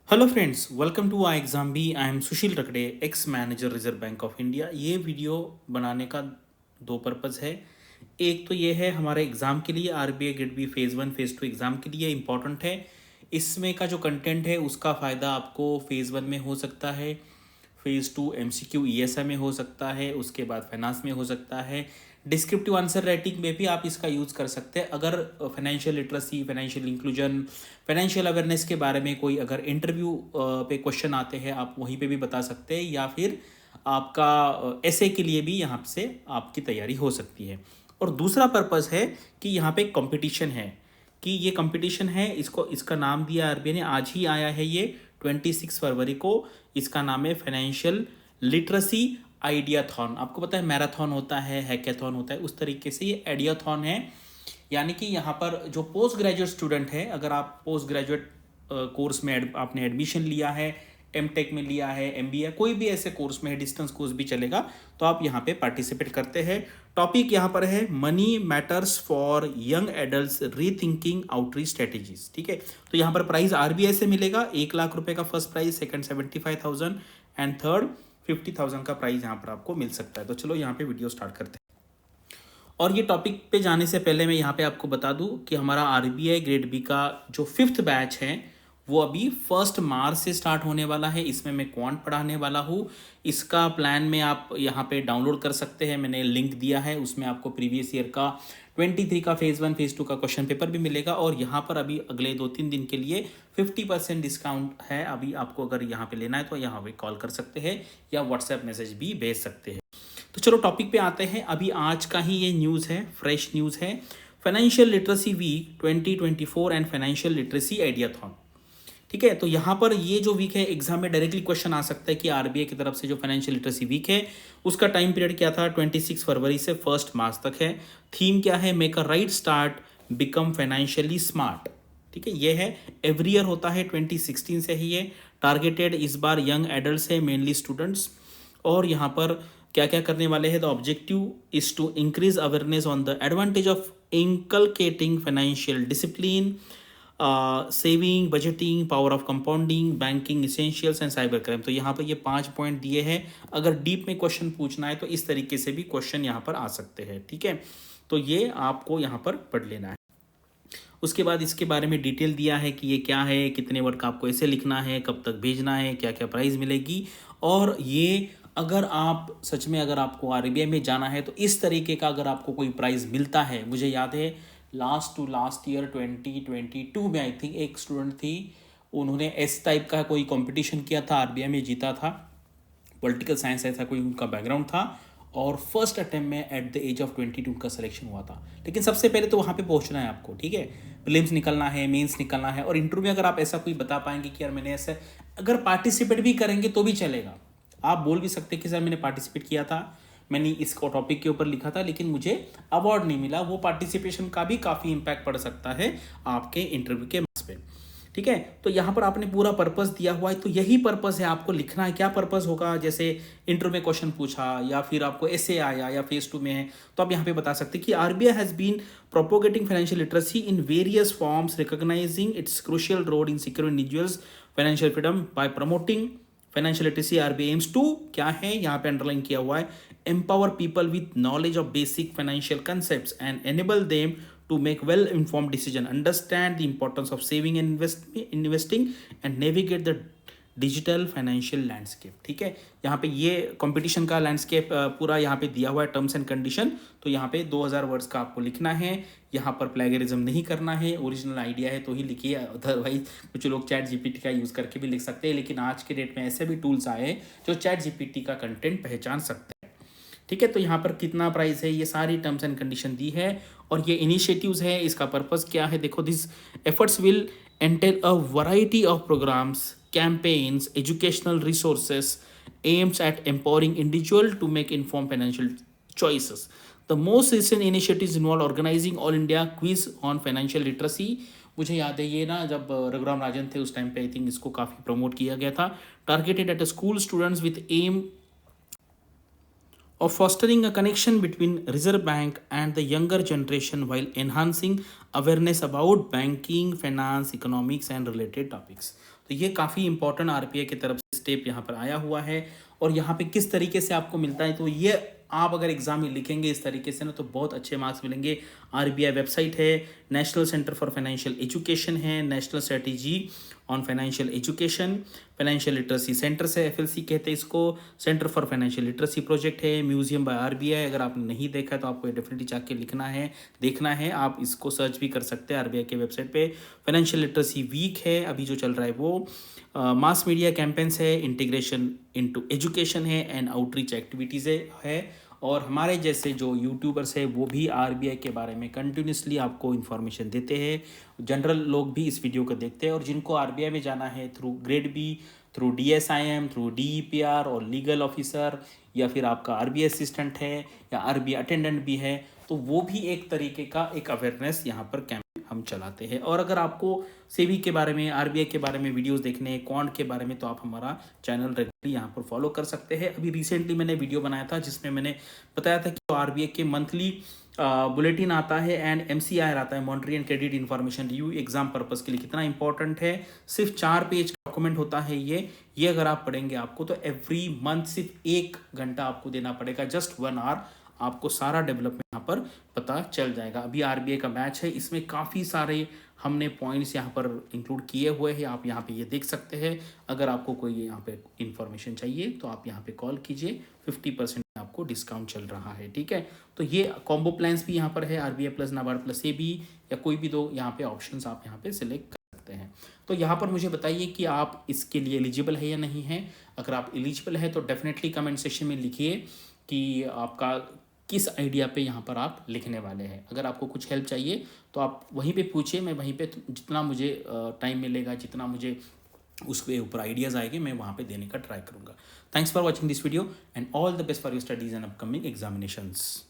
Hello friends, welcome to I exam B. I am Sushil Rakde, ex manager Reserve Bank of India. ये video बनाने का दो purpose है। एक तो ये है हमारे एग्ज़ाम के लिए, RBI grade B phase 1 phase 2 exam के लिए इम्पॉर्टेंट है। इसमें का जो कंटेंट है उसका फ़ायदा आपको फेज़ 1 में हो सकता है, फेज़ 2 एमसीक्यू ईएसआई में हो सकता है, उसके बाद फाइनेंस में हो सकता है, डिस्क्रिप्टिव आंसर राइटिंग में भी आप इसका यूज़ कर सकते हैं। अगर financial literacy, financial inclusion, financial awareness के बारे में कोई अगर इंटरव्यू पे क्वेश्चन आते हैं, आप वहीं पे भी बता सकते हैं, या फिर आपका ऐसे के लिए भी यहाँ से आपकी तैयारी हो सकती है। और दूसरा पर्पज़ है कि यहाँ पे कंपटीशन है, कि ये कंपटीशन है, इसको इसका नाम दिया आरबीआई ने, आज ही आया है ये 26 फरवरी को। इसका नाम है फाइनेंशियल लिटरेसी आइडियाथॉन। आपको पता है मैराथन होता है, हैकेथॉन होता है, उस तरीके से ये आइडियाथॉन है। यानी कि यहाँ पर जो पोस्ट ग्रेजुएट स्टूडेंट है, अगर आप पोस्ट ग्रेजुएट कोर्स में आपने एडमिशन लिया है, एमटेक में लिया है, एमबीए, कोई भी ऐसे कोर्स में है, डिस्टेंस कोर्स भी चलेगा, तो आप यहाँ पे पार्टिसिपेट करते हैं। टॉपिक यहाँ पर है money matters for young adults rethinking outreach strategies. ठीक है, तो यहाँ पर प्राइस आरबीआई से मिलेगा 1 लाख रुपए का first prize, second 75,000 and third 50,000 का प्राइस यहाँ पर आपको मिल सकता है। तो चलो यहाँ पे वीडियो स्टार्ट करते हैं। और ये टॉपिक पे जाने से पहले मैं यहाँ पे आपको बता दूँ कि हमारा आरबीआई ग्रेड बी का जो 5th बैच है वो अभी 1 मार्च से स्टार्ट होने वाला है। इसमें मैं क्वांट पढ़ाने वाला हूँ। इसका प्लान में आप यहाँ पे डाउनलोड कर सकते हैं, मैंने लिंक दिया है, उसमें आपको प्रीवियस ईयर का 23 का फेज़ 1 फेज़ 2 का क्वेश्चन पेपर भी मिलेगा। और यहाँ पर अभी अगले 2-3 दिन के लिए 50% डिस्काउंट है। अभी आपको अगर यहाँ पे लेना है तो यहाँ पे कॉल कर सकते हैं या व्हाट्सएप मैसेज भी भेज सकते हैं। तो चलो टॉपिक पे आते हैं। अभी आज का ही ये न्यूज़ है, फ्रेश न्यूज़ है, financial literacy week 2024 and financial literacy ideathon. ठीक है, तो यहाँ पर ये जो वीक है, एग्जाम में डायरेक्टली क्वेश्चन आ सकता है कि आरबीआई की तरफ से जो फाइनेंशियल लिटरेसी वीक है उसका टाइम पीरियड क्या था, 26 फरवरी से 1 मार्च तक है। थीम क्या है, make a right start, become financially smart. ठीक है, ये है, एवरी ईयर होता है, 2016 से ही ये टारगेटेड इस बार यंग एडल्ट है, मेनली स्टूडेंट्स। और यहाँ पर क्या क्या करने वाले हैं, the objective is to increase awareness on the advantage of inculcating financial discipline, saving, budgeting, power of compounding, banking essentials and cyber crime. तो यहाँ पर ये 5 पॉइंट दिए हैं। अगर डीप में क्वेश्चन पूछना है तो इस तरीके से भी क्वेश्चन यहाँ पर आ सकते हैं। ठीक है, तो ये आपको यहाँ पर पढ़ लेना है। उसके बाद इसके बारे में डिटेल दिया है कि ये क्या है, कितने वर्ड का आपको ऐसे लिखना है, कब तक भेजना है, क्या क्या प्राइस मिलेगी। और ये अगर आप सच में अगर आपको आरबीआई में जाना है तो इस तरीके का अगर आपको कोई प्राइज़ मिलता है, मुझे याद है लास्ट ईयर 2022 में आई थिंक एक स्टूडेंट थी, उन्होंने इस टाइप का कोई कंपटीशन किया था, आरबीआई में जीता था, पॉलिटिकल साइंस ऐसा कोई उनका बैकग्राउंड था, और फर्स्ट अटेम्प्ट में एट द एज ऑफ 22 का सिलेक्शन हुआ था। लेकिन सबसे पहले तो वहाँ पे पहुँचना है आपको। ठीक है, प्रीलिम्स निकलना है, मेंस निकलना है, और इंटरव्यू में अगर आप ऐसा कोई बता पाएंगे कि यार मैंने ऐसे, अगर पार्टिसिपेट भी करेंगे तो भी चलेगा। आप बोल भी सकते कि सर मैंने पार्टिसिपेट किया था, मैंने इस टॉपिक के ऊपर लिखा था, लेकिन मुझे अवार्ड नहीं मिला। वो पार्टिसिपेशन का भी काफ़ी इम्पैक्ट पड़ सकता है आपके इंटरव्यू के मार्क्स पे। ठीक है, तो यहाँ पर आपने पूरा पर्पस दिया हुआ है, तो यही पर्पस है, आपको लिखना है क्या पर्पस होगा। जैसे इंटरव्यू में क्वेश्चन पूछा या फिर आपको ऐसे आया या फेज 2 में है, तो आप यहाँ पे बता सकते हैं कि RBI has been propagating financial literacy in various forms, recognising its crucial role in securing individuals financial freedom by promoting financial literacy. RBI aims to क्या है, यहाँ पे अंडरलाइन किया हुआ है, empower people with knowledge of basic financial concepts and enable them to make well informed decision, understand the importance of saving and investing and navigate the digital financial landscape. ठीक है, यहाँ पे ये कंपटीशन का landscape पूरा यहाँ पे दिया हुआ है, टर्म्स एंड कंडीशन। तो यहाँ पे 2000 वर्ड्स का आपको लिखना है। यहाँ पर प्लेगरिज्म नहीं करना है, ओरिजिनल आइडिया है तो ही लिखिए, अदरवाइज कुछ लोग चैट जीपीटी का यूज़ करके भी लिख सकते हैं, लेकिन आज के डेट में ऐसे भी टूल्स आए हैं जो चैट जीपीटी का कंटेंट पहचान सकते हैं। ठीक है, तो यहाँ पर कितना प्राइस है, ये सारी टर्म्स एंड कंडीशन दी है। और ये इनिशिएटिव्स है, इसका पर्पस क्या है, देखो, this efforts will entail a variety of programmes, campaigns, educational resources aims at empowering individual to make inform financial choices. The most recent initiatives involve organising all India quiz on financial literacy. मुझे याद है ये ना, जब रघुराम राजन थे उस time पे I think इसको काफ़ी प्रमोट किया गया था। Targeted at school students with aim of fostering a connection between Reserve Bank and the younger generation while enhancing awareness about banking, finance, economics and related topics। तो ये काफ़ी important RBI की तरफ से स्टेप यहाँ पर आया हुआ है। और यहाँ पे किस तरीके से आपको मिलता है, तो ये आप अगर एग्जाम में लिखेंगे इस तरीके से ना तो बहुत अच्छे मार्क्स मिलेंगे। आरबीआई वेबसाइट है, National Centre for Financial Education है, National Strategy on Financial Education, Financial Literacy Centre से एफएलसी कहते हैं इसको, Centre for Financial Literacy Project है, म्यूजियम बाय आरबीआई। अगर आपने नहीं देखा है तो आपको डेफिनेटली जाके लिखना है, देखना है। आप इसको सर्च भी कर सकते हैं आरबीआई के वेबसाइट पे। फाइनेंशियल लिटरेसी वीक है अभी जो चल रहा है वो, मास मीडिया कैंपेन्स है, इंटीग्रेशन इनटू एजुकेशन है एंड आउटरीच एक्टिविटीज़ है। और हमारे जैसे जो यूट्यूबर्स है वो भी आरबीआई के बारे में कंटिन्यूसली आपको इन्फॉर्मेशन देते हैं। जनरल लोग भी इस वीडियो को देखते हैं। और जिनको आरबीआई में जाना है through grade B, through DSIM, through DEPR और लीगल ऑफिसर, या फिर आपका आरबीआई असिस्टेंट है या आरबीआई अटेंडेंट भी है, तो वो भी एक तरीके का एक अवेयरनेस यहाँ पर कैंप हम चलाते हैं। और अगर आपको सेबी के बारे में, आरबीआई के बारे में वीडियोस देखने हैं, क्वांट के बारे में, तो आप हमारा चैनल रेगुलरली यहाँ पर फॉलो कर सकते हैं। अभी रिसेंटली मैंने वीडियो बनाया था जिसमें मैंने बताया था कि आरबीआई के मंथली बुलेटिन आता है एंड एमसीआईआर आता है, monetary and credit information review, exam purpose के लिए कितना इंपॉर्टेंट है। सिर्फ 4 पेज का डॉक्यूमेंट होता है ये अगर आप पढ़ेंगे आपको तो एवरी मंथ सिर्फ 1 घंटा आपको देना पड़ेगा, जस्ट 1 आवर, आपको सारा डेवलपमेंट यहाँ पर पता चल जाएगा। अभी आरबीआई का बैच है, इसमें काफ़ी सारे हमने पॉइंट्स यहाँ पर इंक्लूड किए हुए हैं, आप यहाँ पे ये देख सकते हैं। अगर आपको कोई यहाँ पे इंफॉर्मेशन चाहिए तो आप यहाँ पे कॉल कीजिए, 50% आपको डिस्काउंट चल रहा है, ठीक है। तो ये कॉम्बो प्लान्स भी यहाँ पर है, RBI plus, NABARD plus SEBI, या कोई भी दो यहाँ पे ऑप्शंस आप यहाँ पे सिलेक्ट कर सकते हैं। तो यहाँ पर मुझे बताइए कि आप इसके लिए एलिजिबल है या नहीं है। अगर आप एलिजिबल है तो डेफिनेटली कमेंट सेक्शन में लिखिए कि आपका किस आइडिया पे यहाँ पर आप लिखने वाले हैं। अगर आपको कुछ हेल्प चाहिए तो आप वहीं पे पूछिए, मैं वहीं पे जितना मुझे टाइम मिलेगा, जितना मुझे उसके ऊपर आइडियाज़ आएंगे, मैं वहाँ पे देने का ट्राई करूँगा। Thanks for watching this video and all the best for your studies and upcoming examinations.